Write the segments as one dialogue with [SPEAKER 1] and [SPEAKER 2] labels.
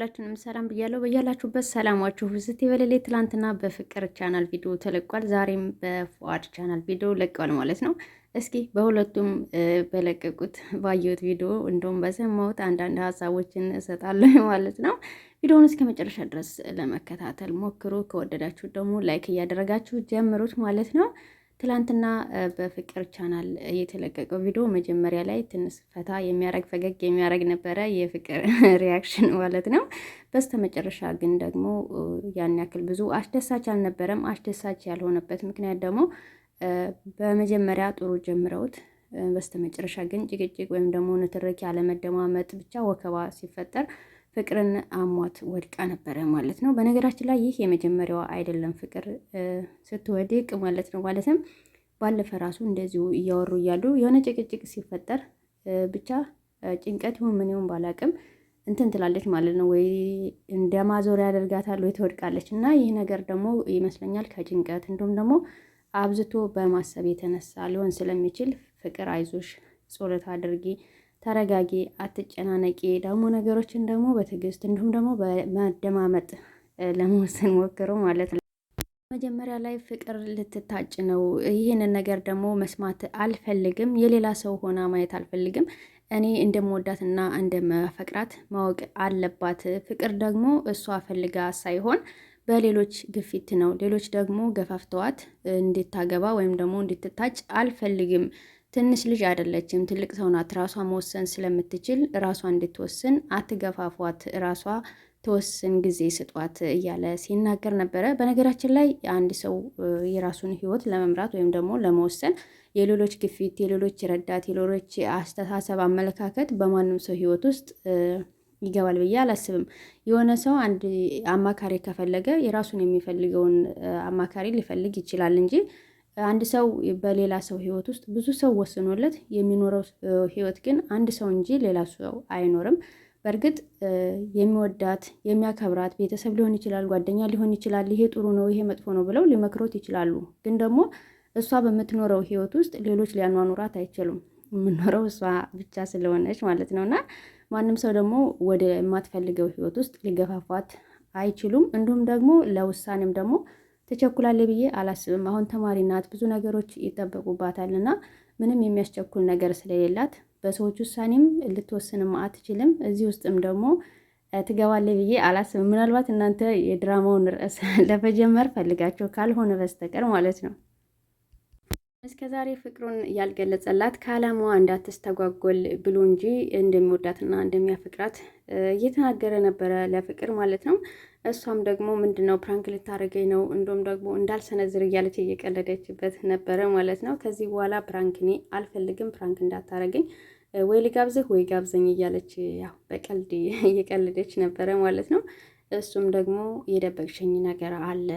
[SPEAKER 1] ሁላችንም ሰላም ብያለሁ። በያላችሁበት ሰላማችሁ ብዝት ይበልልኝ። ትላንትና በፍቅር ቻናል ቪዲዮ ተለቋል። ዛሬም በፉአድ ቻናል ቪዲዮ ለቀዋል ማለት ነው። እስኪ በሁለቱም በለቀቁት ባየሁት ቪዲዮ እንደውም በሰማሁት አንዳንድ ሀሳቦችን እሰጣለሁ ማለት ነው። ቪዲዮውን እስከ መጨረሻ ድረስ ለመከታተል ሞክሩ። ከወደዳችሁ ደግሞ ላይክ እያደረጋችሁ ጀምሩት ማለት ነው። ትላንትና በፍቅር ቻናል የተለቀቀው ቪዲዮ መጀመሪያ ላይ ትንሽ ፈታ የሚያረግ ፈገግ የሚያረግ ነበረ፣ የፍቅር ሪያክሽን ማለት ነው። በስተመጨረሻ ግን ደግሞ ያን ያክል ብዙ አስደሳች አልነበረም። አስደሳች ያልሆነበት ምክንያት ደግሞ በመጀመሪያ ጥሩ ጀምረውት በስተመጨረሻ ግን ጭቅጭቅ ወይም ደግሞ ንትርክ ያለመደማመጥ ብቻ ወከባ ሲፈጠር ፍቅርን አሟት ወድቃ ነበረ ማለት ነው። በነገራችን ላይ ይህ የመጀመሪያዋ አይደለም ፍቅር ስትወድቅ ማለት ነው። ማለትም ባለፈ ራሱ እንደዚሁ እያወሩ እያሉ የሆነ ጭቅጭቅ ሲፈጠር ብቻ ጭንቀት ይሁን ምን ይሁን ባላቅም እንትን ትላለች ማለት ነው። ወይ እንደ ማዞሪያ ያደርጋታል ወይ ትወድቃለች። እና ይህ ነገር ደግሞ ይመስለኛል ከጭንቀት እንዲሁም ደግሞ አብዝቶ በማሰብ የተነሳ ሊሆን ስለሚችል ፍቅር አይዞሽ፣ ጸሎት አድርጊ፣ ተረጋጊ፣ አትጨናነቂ፣ ደግሞ ነገሮችን ደግሞ በትዕግስት እንዲሁም ደግሞ በመደማመጥ ለመወሰን ሞክሩ ማለት ነው። መጀመሪያ ላይ ፍቅር ልትታጭ ነው። ይህንን ነገር ደግሞ መስማት አልፈልግም። የሌላ ሰው ሆና ማየት አልፈልግም። እኔ እንደምወዳትና እንደመፈቅራት ማወቅ አለባት። ፍቅር ደግሞ እሷ ፈልጋ ሳይሆን በሌሎች ግፊት ነው። ሌሎች ደግሞ ገፋፍተዋት እንድታገባ ወይም ደግሞ እንድትታጭ አልፈልግም። ትንሽ ልጅ አይደለችም፣ ትልቅ ሰው ናት። ራሷ መወሰን ስለምትችል ራሷ እንድትወስን አትገፋፏት፣ ራሷ ተወስን፣ ጊዜ ስጧት እያለ ሲናገር ነበረ። በነገራችን ላይ አንድ ሰው የራሱን ሕይወት ለመምራት ወይም ደግሞ ለመወሰን የሌሎች ግፊት፣ የሌሎች ረዳት፣ የሌሎች አስተሳሰብ፣ አመለካከት በማንም ሰው ሕይወት ውስጥ ይገባል ብዬ አላስብም። የሆነ ሰው አንድ አማካሪ ከፈለገ የራሱን የሚፈልገውን አማካሪ ሊፈልግ ይችላል እንጂ አንድ ሰው በሌላ ሰው ህይወት ውስጥ ብዙ ሰው ወስኖለት የሚኖረው ህይወት ግን አንድ ሰው እንጂ ሌላ ሰው አይኖርም። በእርግጥ የሚወዳት የሚያከብራት ቤተሰብ ሊሆን ይችላል፣ ጓደኛ ሊሆን ይችላል። ይሄ ጥሩ ነው፣ ይሄ መጥፎ ነው ብለው ሊመክሮት ይችላሉ። ግን ደግሞ እሷ በምትኖረው ህይወት ውስጥ ሌሎች ሊያኗኑራት አይችሉም። የምኖረው እሷ ብቻ ስለሆነች ማለት ነው። እና ማንም ሰው ደግሞ ወደ የማትፈልገው ህይወት ውስጥ ሊገፋፋት አይችሉም። እንዲሁም ደግሞ ለውሳኔም ደግሞ ትቸኩላለች ብዬ አላስብም። አሁን ተማሪ ናት፣ ብዙ ነገሮች ይጠበቁባታል እና ምንም የሚያስቸኩል ነገር ስለሌላት በሰዎች ውሳኔም ልትወስንም አትችልም። እዚህ ውስጥም ደግሞ ትገባለች ብዬ አላስብም። ምናልባት እናንተ የድራማውን ርዕስ ለመጀመር ፈልጋቸው ካልሆነ በስተቀር ማለት ነው። እስከ ዛሬ ፍቅሩን ያልገለጸላት ከዓላማዋ እንዳትስተጓጎል ብሎ እንጂ እንደሚወዳትና እንደሚያፈቅራት እየተናገረ ነበረ ለፍቅር ማለት ነው። እሷም ደግሞ ምንድነው ፕራንክ ልታደርገኝ ነው፣ እንዲሁም ደግሞ እንዳልሰነዝር እያለች እየቀለደችበት ነበረ ማለት ነው። ከዚህ በኋላ ፕራንክ እኔ አልፈልግም፣ ፕራንክ እንዳታረገኝ፣ ወይ ልጋብዝህ ወይ ጋብዘኝ እያለች ያው በቀልድ እየቀለደች ነበረ ማለት ነው። እሱም ደግሞ የደበቅሽኝ ነገር አለ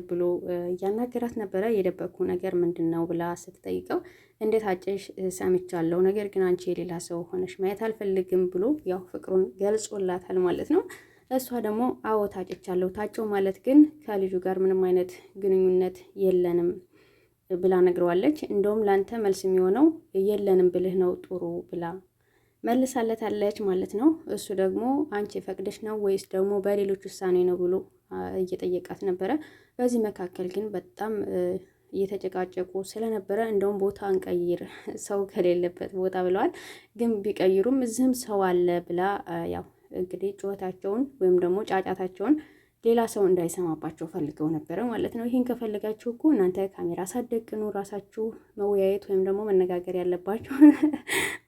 [SPEAKER 1] ብሎ እያናገራት ነበረ። የደበቅኩ ነገር ምንድን ነው ብላ ስትጠይቀው እንዴት አጨሽ ሰምቻለሁ፣ ነገር ግን አንቺ የሌላ ሰው ሆነሽ ማየት አልፈልግም ብሎ ያው ፍቅሩን ገልጾላታል ማለት ነው። እሷ ደግሞ አዎ ታጭቻለሁ፣ ታጨው ማለት ግን ከልጁ ጋር ምንም አይነት ግንኙነት የለንም ብላ ነግረዋለች። እንደውም ላንተ መልስ የሚሆነው የለንም ብልህ ነው ጥሩ ብላ መልሳለታለች ማለት ነው። እሱ ደግሞ አንቺ ፈቅደሽ ነው ወይስ ደግሞ በሌሎች ውሳኔ ነው ብሎ እየጠየቃት ነበረ። በዚህ መካከል ግን በጣም እየተጨቃጨቁ ስለነበረ እንደውም ቦታ እንቀይር ሰው ከሌለበት ቦታ ብለዋል። ግን ቢቀይሩም እዚህም ሰው አለ ብላ ያው እንግዲህ ጩኸታቸውን ወይም ደግሞ ጫጫታቸውን ሌላ ሰው እንዳይሰማባቸው ፈልገው ነበረ ማለት ነው። ይህን ከፈለጋችሁ እኮ እናንተ ካሜራ ሳትደቅኑ ራሳችሁ መወያየት ወይም ደግሞ መነጋገር ያለባችሁ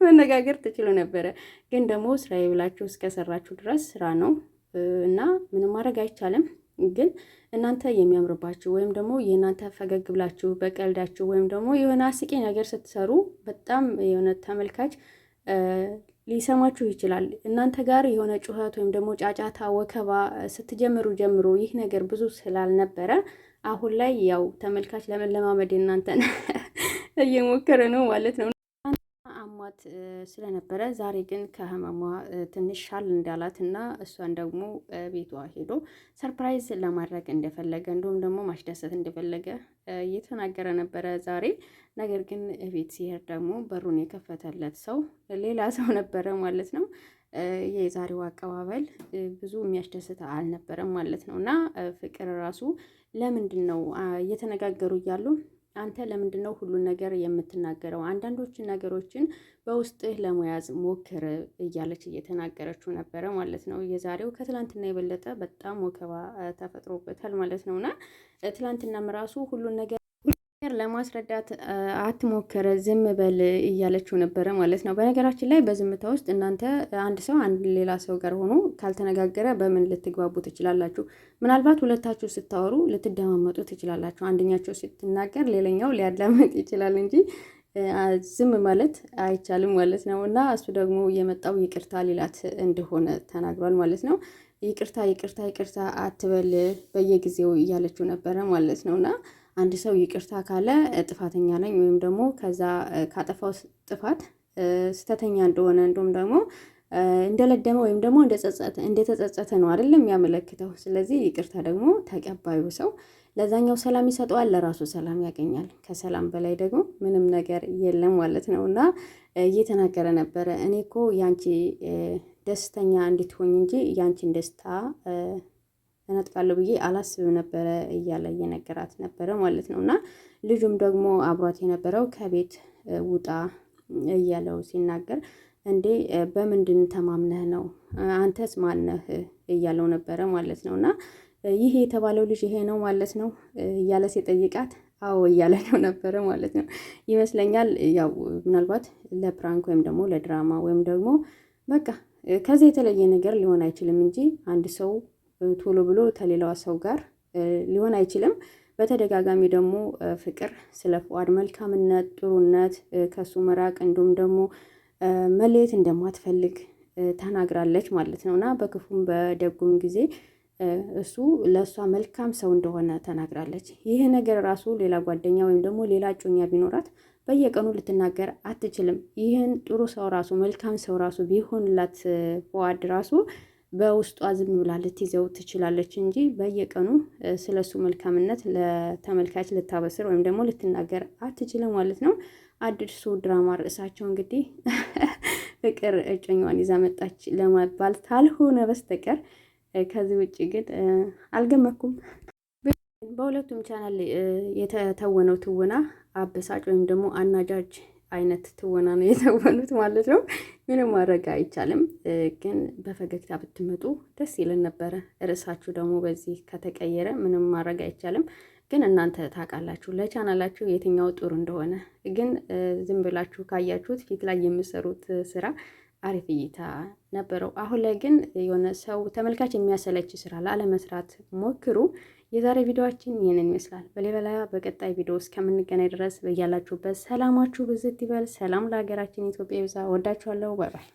[SPEAKER 1] መነጋገር ትችሉ ነበረ። ግን ደግሞ ስራዬ ብላችሁ እስከሰራችሁ ድረስ ስራ ነው እና ምንም ማድረግ አይቻልም። ግን እናንተ የሚያምርባችሁ ወይም ደግሞ የእናንተ ፈገግ ብላችሁ በቀልዳችሁ ወይም ደግሞ የሆነ አስቂኝ ነገር ስትሰሩ በጣም የሆነ ተመልካች ሊሰማችሁ ይችላል። እናንተ ጋር የሆነ ጩኸት ወይም ደግሞ ጫጫታ፣ ወከባ ስትጀምሩ ጀምሮ ይህ ነገር ብዙ ስላልነበረ አሁን ላይ ያው ተመልካች ለመለማመድ እናንተን እየሞከረ ነው ማለት ነው። አሟት ስለነበረ ዛሬ ግን ከህመሟ ትንሽ ሻል እንዳላት እና እሷን ደግሞ ቤቷ ሄዶ ሰርፕራይዝ ለማድረግ እንደፈለገ እንዲሁም ደግሞ ማስደሰት እንደፈለገ እየተናገረ ነበረ ዛሬ። ነገር ግን ቤት ሲሄድ ደግሞ በሩን የከፈተለት ሰው ሌላ ሰው ነበረ ማለት ነው። የዛሬው አቀባበል ብዙ የሚያስደስት አልነበረም ማለት ነው። እና ፍቅር ራሱ ለምንድን ነው እየተነጋገሩ እያሉ አንተ ለምንድን ነው ሁሉን ነገር የምትናገረው? አንዳንዶችን ነገሮችን በውስጥህ ለመያዝ ሞክር እያለች እየተናገረችው ነበረ ማለት ነው። የዛሬው ከትላንትና የበለጠ በጣም ወከባ ተፈጥሮበታል ማለት ነው። እና ትላንትናም ራሱ ሁሉን ነገር ለማስረዳት አትሞክር፣ ዝም በል እያለችው ነበረ ማለት ነው። በነገራችን ላይ በዝምታ ውስጥ እናንተ አንድ ሰው አንድ ሌላ ሰው ጋር ሆኖ ካልተነጋገረ በምን ልትግባቡ ትችላላችሁ? ምናልባት ሁለታችሁ ስታወሩ ልትደማመጡ ትችላላችሁ። አንደኛቸው ስትናገር ሌላኛው ሊያዳምጥ ይችላል እንጂ ዝም ማለት አይቻልም ማለት ነው። እና እሱ ደግሞ የመጣው ይቅርታ ሊላት እንደሆነ ተናግሯል ማለት ነው። ይቅርታ ይቅርታ ይቅርታ አትበል በየጊዜው እያለችው ነበረ ማለት ነው። እና አንድ ሰው ይቅርታ ካለ ጥፋተኛ ነኝ ወይም ደግሞ ከዛ ካጠፋው ጥፋት ስተተኛ እንደሆነ እንዲሁም ደግሞ እንደለደመ ወይም ደግሞ እንደተጸጸተ ነው አይደለም የሚያመለክተው። ስለዚህ ይቅርታ ደግሞ ተቀባዩ ሰው ለዛኛው ሰላም ይሰጠዋል፣ ለራሱ ሰላም ያገኛል። ከሰላም በላይ ደግሞ ምንም ነገር የለም ማለት ነው። እና እየተናገረ ነበረ እኔ እኮ ያንቺ ደስተኛ እንድትሆኝ እንጂ ያንቺን ደስታ እነጥቃለሁ ብዬ አላስብም ነበረ እያለ እየነገራት ነበረ ማለት ነው። እና ልጁም ደግሞ አብሯት የነበረው ከቤት ውጣ እያለው ሲናገር እንዴ በምንድን ተማምነህ ነው? አንተስ ማነህ? እያለው ነበረ ማለት ነው። እና ይህ የተባለው ልጅ ይሄ ነው ማለት ነው እያለ ሲጠይቃት አዎ እያለ ነው ነበረ ማለት ነው ይመስለኛል። ያው ምናልባት ለፕራንክ ወይም ደግሞ ለድራማ ወይም ደግሞ በቃ ከዚህ የተለየ ነገር ሊሆን አይችልም እንጂ አንድ ሰው ቶሎ ብሎ ከሌላዋ ሰው ጋር ሊሆን አይችልም። በተደጋጋሚ ደግሞ ፍቅር ስለ ፉአድ መልካምነት፣ ጥሩነት፣ ከሱ መራቅ እንዲሁም ደግሞ መለየት እንደማትፈልግ ተናግራለች ማለት ነው። እና በክፉም በደጉም ጊዜ እሱ ለእሷ መልካም ሰው እንደሆነ ተናግራለች። ይህ ነገር ራሱ ሌላ ጓደኛ ወይም ደግሞ ሌላ እጮኛ ቢኖራት በየቀኑ ልትናገር አትችልም። ይህን ጥሩ ሰው ራሱ መልካም ሰው ራሱ ቢሆንላት ፉአድ ራሱ በውስጧ ዝም ብላ ልትይዘው ትችላለች እንጂ በየቀኑ ስለሱ መልካምነት ለተመልካች ልታበስር ወይም ደግሞ ልትናገር አትችልም ማለት ነው። አዲሱ ድራማ ርዕሳቸው እንግዲህ ፍቅር እጮኛዋን ይዛ መጣች ለማባል ካልሆነ በስተቀር ከዚህ ውጭ ግን አልገመኩም። በሁለቱም ቻናል የተተወነው ትወና አበሳጭ ወይም ደግሞ አናጃጅ አይነት ትወና ነው የተወኑት ማለት ነው። ምንም ማድረግ አይቻልም፣ ግን በፈገግታ ብትመጡ ደስ ይለን ነበረ። ርዕሳችሁ ደግሞ በዚህ ከተቀየረ ምንም ማድረግ አይቻልም። ግን እናንተ ታውቃላችሁ ለቻናላችሁ የትኛው ጥሩ እንደሆነ። ግን ዝም ብላችሁ ካያችሁት ፊት ላይ የምሰሩት ስራ አሪፍ እይታ ነበረው። አሁን ላይ ግን የሆነ ሰው ተመልካች የሚያሰለች ስራ ላለመስራት ሞክሩ። የዛሬ ቪዲዮአችን ይህንን ይመስላል። በሌላ በቀጣይ ቪዲዮ እስከምንገናኝ ድረስ በያላችሁበት ሰላማችሁ ብዝት ይበል። ሰላም ለሀገራችን ኢትዮጵያ ይብዛ። ወዳችኋለሁ። ባይ ባይ።